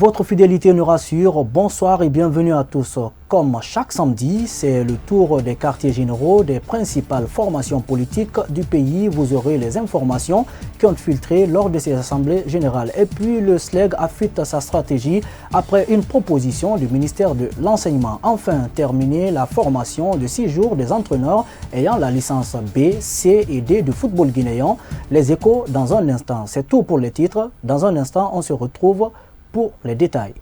Votre fidélité nous rassure. Bonsoir et bienvenue à tous. Comme chaque samedi, c'est le tour des quartiers généraux des principales formations politiques du pays. Vous aurez les informations qui ont filtré lors de ces assemblées générales. Et puis le SLEG affûte sa stratégie après une proposition du ministère de l'Enseignement. Enfin, terminer la formation de 6 jours des entraîneurs ayant la licence B, C et D du football guinéen. Les échos dans un instant. C'est tout pour les titres. Dans un instant, on se retrouve pour les détails.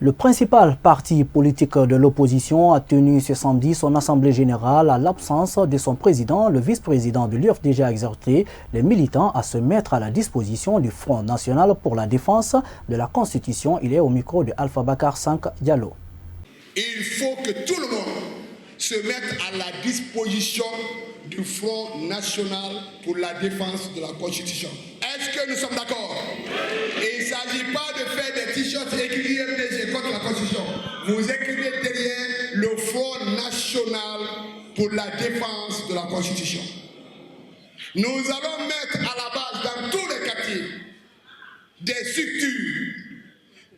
Le principal parti politique de l'opposition a tenu ce samedi son assemblée générale à l'absence de son président. Le vice-président de l'UFDG a exhorté les militants à se mettre à la disposition du Front national pour la défense de la Constitution. Il est au micro de Alpha Bakar Sank Diallo. Il faut que tout le monde se mette à la disposition du Front national pour la défense de la Constitution. Est-ce que nous sommes d'accord? Il ne s'agit pas de faire des t-shirts écrits UFDG contre la Constitution. Vous écrivez derrière le Front national pour la défense de la Constitution. Nous allons mettre à la base dans tous les quartiers des structures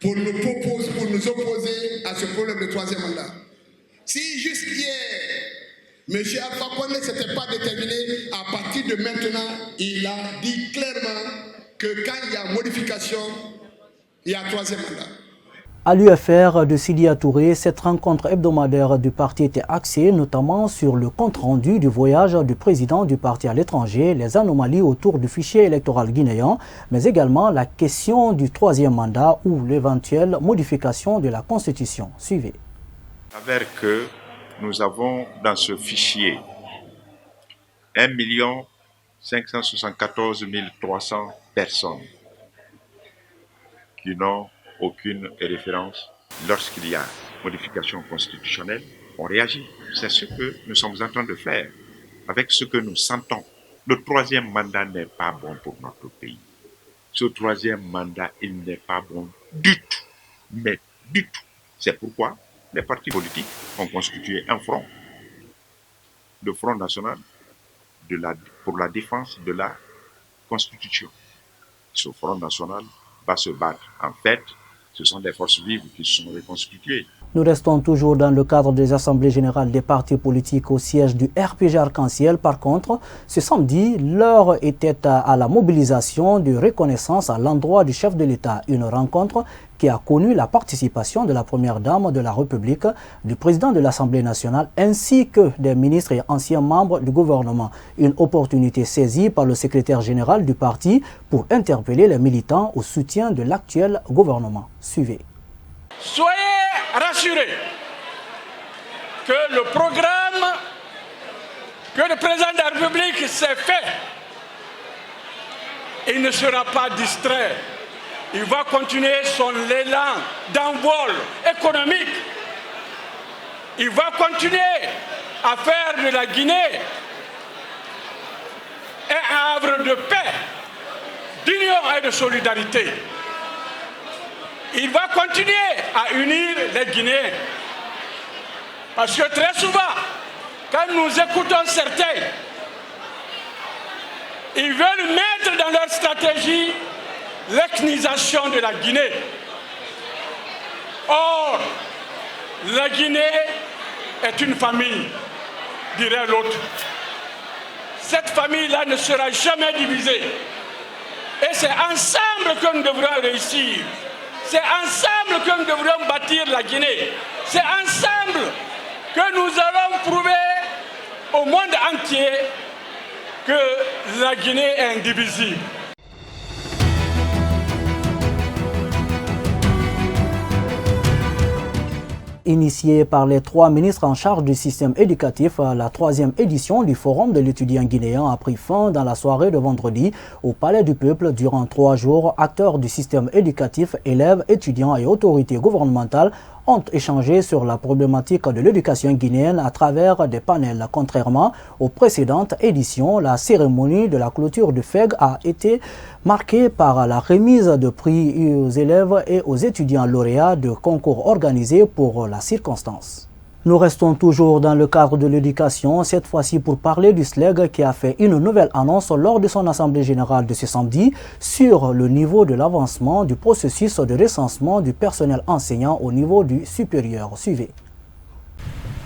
pour nous opposer à ce problème de troisième mandat. Si juste hier, M. Alpha Condé ne s'était pas déterminé, à partir de maintenant, il a dit clairement que quand il y a modification, il y a troisième mandat. À l'UFR de Sidia Touré, cette rencontre hebdomadaire du parti était axée notamment sur le compte-rendu du voyage du président du parti à l'étranger, les anomalies autour du fichier électoral guinéen, mais également la question du troisième mandat ou l'éventuelle modification de la Constitution. Suivez. Avec que nous avons dans ce fichier 1 574 300 personnes qui n'ont aucune référence. Lorsqu'il y a modification constitutionnelle, on réagit. C'est ce que nous sommes en train de faire avec ce que nous sentons. Le troisième mandat n'est pas bon pour notre pays. Ce troisième mandat, il n'est pas bon du tout. Mais du tout. C'est pourquoi les partis politiques ont constitué un front, le Front national pour la défense de la Constitution. Ce Front national va se battre. En fait, ce sont des forces vives qui se sont reconstituées. Nous restons toujours dans le cadre des assemblées générales des partis politiques au siège du RPG Arc-en-Ciel. Par contre, ce samedi, l'heure était à la mobilisation de reconnaissance à l'endroit du chef de l'État. Une rencontre qui a connu la participation de la première dame de la République, du président de l'Assemblée nationale ainsi que des ministres et anciens membres du gouvernement. Une opportunité saisie par le secrétaire général du parti pour interpeller les militants au soutien de l'actuel gouvernement. Suivez. Soyez rassurés que le programme que le président de la République s'est fait, il ne sera pas distrait. Il va continuer son élan d'envol économique. Il va continuer à faire de la Guinée un havre de paix, d'union et de solidarité. Il va continuer à unir les Guinéens. Parce que très souvent, quand nous écoutons certains, ils veulent mettre dans leur stratégie l'ethnisation de la Guinée. Or, la Guinée est une famille, dirait l'autre. Cette famille-là ne sera jamais divisée. Et c'est ensemble que nous devrons réussir. C'est ensemble que nous devrons bâtir la Guinée. C'est ensemble que nous allons prouver au monde entier que la Guinée est indivisible. Initiée par les 3 ministres en charge du système éducatif, la 3e édition du Forum de l'étudiant guinéen a pris fin dans la soirée de vendredi au Palais du Peuple. Durant 3 jours, acteurs du système éducatif, élèves, étudiants et autorités gouvernementales ont échangé sur la problématique de l'éducation guinéenne à travers des panels. Contrairement aux précédentes éditions, la cérémonie de la clôture du FEG a été marquée par la remise de prix aux élèves et aux étudiants lauréats de concours organisés pour la circonstance. Nous restons toujours dans le cadre de l'éducation, cette fois-ci pour parler du SLEG qui a fait une nouvelle annonce lors de son assemblée générale de ce samedi sur le niveau de l'avancement du processus de recensement du personnel enseignant au niveau du supérieur. Suivez.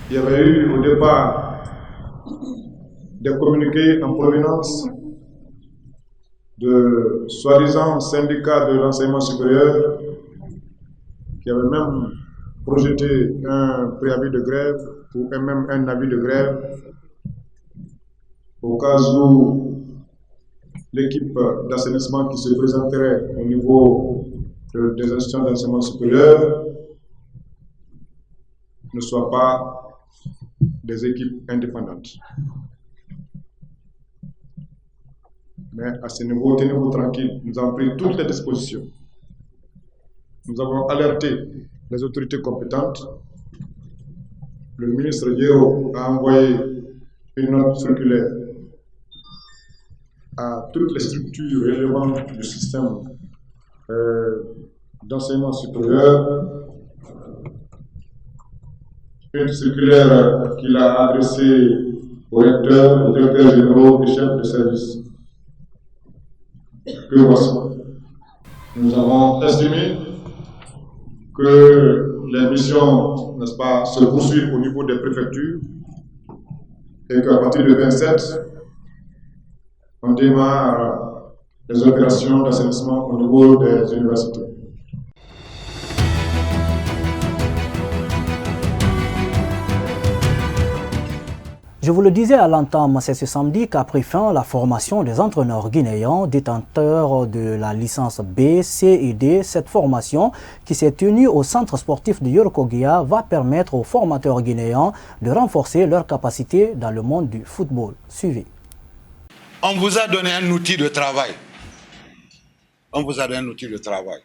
Il y avait eu au départ des communiqués en provenance de soi-disant syndicats de l'enseignement supérieur qui avaient même projeté un préavis de grève ou même un avis de grève au cas où l'équipe d'assainissement qui se présenterait au niveau des institutions d'enseignement supérieur ne soit pas des équipes indépendantes. Mais à ce niveau, tenez-vous tranquille, nous avons pris toutes les dispositions. Nous avons alerté les autorités compétentes. Le ministre Diéro a envoyé une note circulaire à toutes les structures relevantes du système d'enseignement supérieur. Une circulaire qu'il a adressée aux recteurs, aux directeurs généraux et chefs de service. Que voici. Nous avons estimé que les missions, n'est-ce pas, se poursuivent au niveau des préfectures et qu'à partir du 27, on démarre les opérations d'assainissement au niveau des universités. Je vous le disais à l'entame, c'est ce samedi qu'a pris fin la formation des entraîneurs guinéens détenteurs de la licence B, C et D. Cette formation qui s'est tenue au centre sportif de Yorokoguia va permettre aux formateurs guinéens de renforcer leurs capacités dans le monde du football. Suivez. On vous a donné un outil de travail. On vous a donné un outil de travail.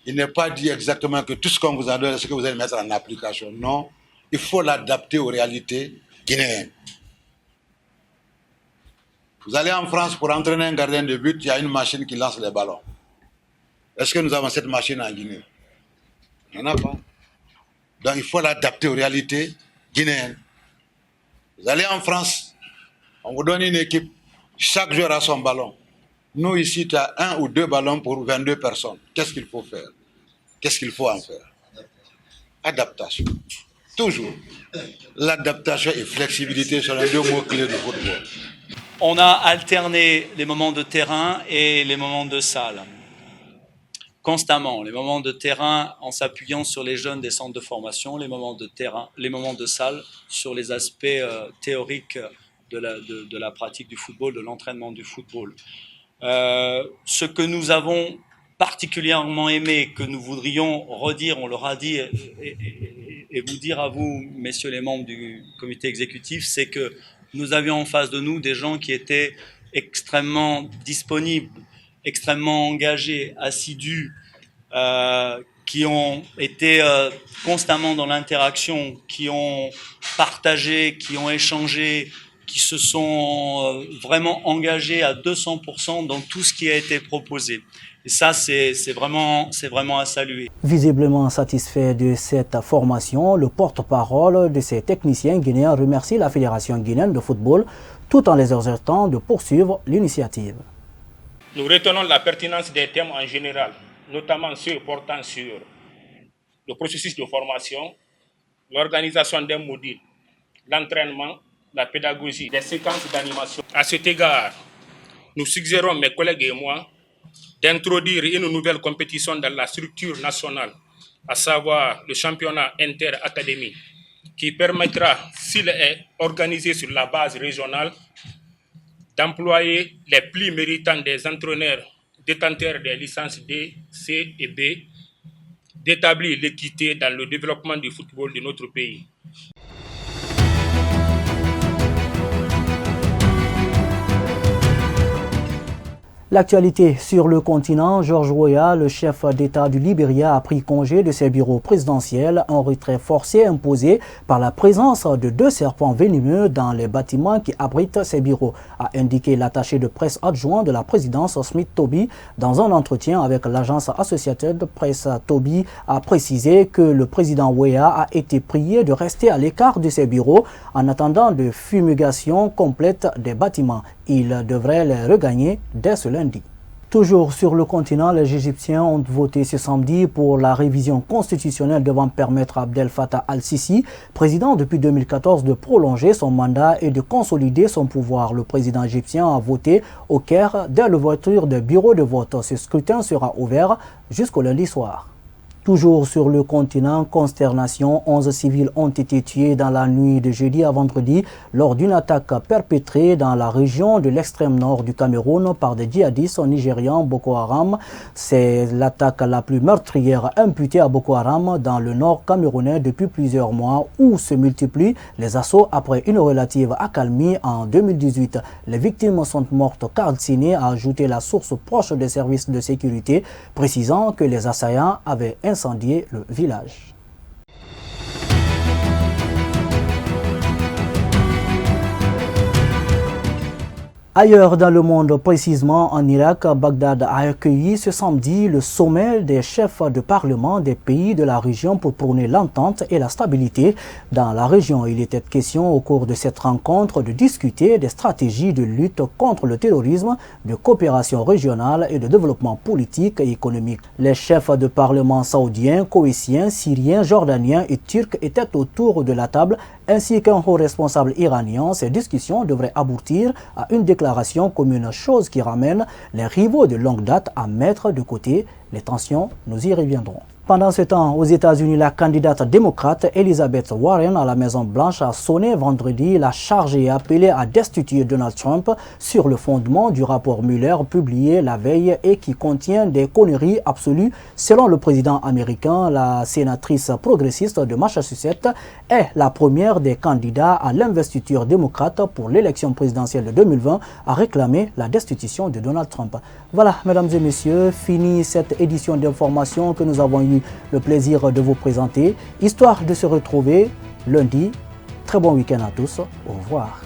Il n'est pas dit exactement que tout ce qu'on vous a donné, c'est ce que vous allez mettre en application. Non, il faut l'adapter aux réalités guinéennes. Vous allez en France pour entraîner un gardien de but, il y a une machine qui lance les ballons. Est-ce que nous avons cette machine en Guinée? Il n'y en a pas. Donc il faut l'adapter aux réalités guinéennes. Vous allez en France, on vous donne une équipe, chaque joueur a son ballon. Nous ici, tu as 1 ou 2 ballons pour 22 personnes. Qu'est-ce qu'il faut faire? Qu'est-ce qu'il faut en faire? Adaptation. Toujours. L'adaptation et flexibilité sont les 2 mots clés du football. On a alterné les moments de terrain et les moments de salle. Constamment, les moments de terrain en s'appuyant sur les jeunes des centres de formation, les moments de terrain, les moments de salle sur les aspects théoriques de la pratique du football, de l'entraînement du football. Ce que nous avons particulièrement aimé, que nous voudrions redire, on leur a dit, et vous dire à vous, messieurs les membres du comité exécutif, c'est que nous avions en face de nous des gens qui étaient extrêmement disponibles, extrêmement engagés, assidus, qui ont été constamment dans l'interaction, qui ont partagé, qui ont échangé, qui se sont vraiment engagés à 200% dans tout ce qui a été proposé. Et ça, c'est vraiment à saluer. Visiblement satisfait de cette formation, le porte-parole de ces techniciens guinéens remercie la Fédération guinéenne de football tout en les exhortant de poursuivre l'initiative. Nous retenons la pertinence des thèmes en général, notamment ceux portant sur le processus de formation, l'organisation des modules, l'entraînement, la pédagogie, les séquences d'animation. À cet égard, nous suggérons, mes collègues et moi, d'introduire une nouvelle compétition dans la structure nationale, à savoir le championnat inter-académie, qui permettra, s'il est organisé sur la base régionale, d'employer les plus méritants des entraîneurs détenteurs des licences D, C et B, d'établir l'équité dans le développement du football de notre pays. L'actualité sur le continent, George Weah, le chef d'État du Libéria, a pris congé de ses bureaux présidentiels, un retrait forcé imposé par la présence de 2 serpents venimeux dans les bâtiments qui abritent ses bureaux, a indiqué l'attaché de presse adjoint de la présidence Smith Toby. Dans un entretien avec l'agence Associated Press, Toby a précisé que le président Weah a été prié de rester à l'écart de ses bureaux en attendant de fumigation complète des bâtiments. Il devrait les regagner dès ce lundi. Toujours sur le continent, les Égyptiens ont voté ce samedi pour la révision constitutionnelle devant permettre à Abdel Fattah al-Sisi, président depuis 2014, de prolonger son mandat et de consolider son pouvoir. Le président égyptien a voté au Caire dès l'ouverture des bureaux de vote. Ce scrutin sera ouvert jusqu'au lundi soir. Toujours sur le continent, consternation, 11 civils ont été tués dans la nuit de jeudi à vendredi lors d'une attaque perpétrée dans la région de l'extrême nord du Cameroun par des djihadistes nigérians Boko Haram. C'est l'attaque la plus meurtrière imputée à Boko Haram dans le nord camerounais depuis plusieurs mois, où se multiplient les assauts après une relative accalmie en 2018. Les victimes sont mortes calcinées, a ajouté la source proche des services de sécurité, précisant que les assaillants avaient incendié le village. Ailleurs dans le monde, précisément en Irak, Bagdad a accueilli ce samedi le sommet des chefs de parlement des pays de la région pour prôner l'entente et la stabilité dans la région. Il était question au cours de cette rencontre de discuter des stratégies de lutte contre le terrorisme, de coopération régionale et de développement politique et économique. Les chefs de parlement saoudiens, koweïtiens, syriens, jordaniens et turcs étaient autour de la table, ainsi qu'un haut responsable iranien. Ces discussions devraient aboutir à une déclaration commune, chose qui ramène les rivaux de longue date à mettre de côté les tensions. Nous y reviendrons. Pendant ce temps, aux États-Unis, la candidate démocrate Elizabeth Warren à la Maison-Blanche a sonné vendredi la charge et appelé à destituer Donald Trump sur le fondement du rapport Mueller publié la veille et qui contient des conneries absolues. Selon le président américain, la sénatrice progressiste de Massachusetts est la première des candidats à l'investiture démocrate pour l'élection présidentielle de 2020 à réclamer la destitution de Donald Trump. Voilà, mesdames et messieurs, fini cette édition d'information que nous avons eu le plaisir de vous présenter, histoire de se retrouver lundi. Très bon week-end à tous. Au revoir.